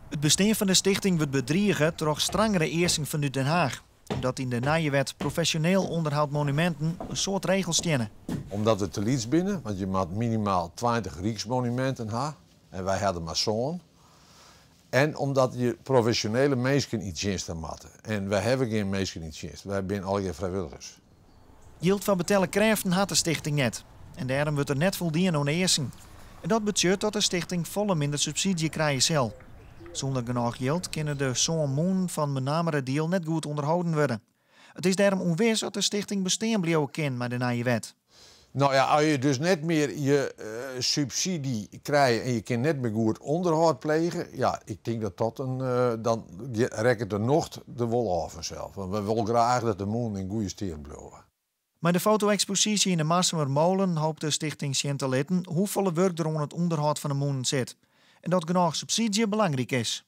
Het bestaan van de stichting wordt bedriegen door strengere eisen vanuit Den Haag. Omdat in de nieuwe wet professioneel onderhoud monumenten een soort regels kennen. Omdat we te liets binnen, want je moet minimaal 20 rijksmonumenten hebben. En wij hadden maar zo'n. En omdat je professionele mensen iets diensten moeten. En wij hebben geen mensen in dienst. Wij zijn al geen vrijwilligers. Yield van betellen krijgen had de stichting net. En daarom wordt er net voldien aan de eisen. En dat betekent dat de stichting volle minder subsidie krijgen zal. Zonder genoeg geld kunnen de zo'n moon van met name deel net goed onderhouden worden. Het is daarom onwis dat de stichting bestaan blijven kan met de nieuwe wet. Nou ja, als je dus net meer je subsidie krijgt en je kan net meer goed onderhoud plegen, ja, ik denk dat dat dan rekt er nog de wol af vanzelf. Want we willen graag dat de moon in goede steer blijven. Met de foto-expositie in de Maarsemermolen hoopt de stichting zien te laten hoeveel werk er onder het onderhoud van de moon zit. En dat genoeg subsidie belangrijk is.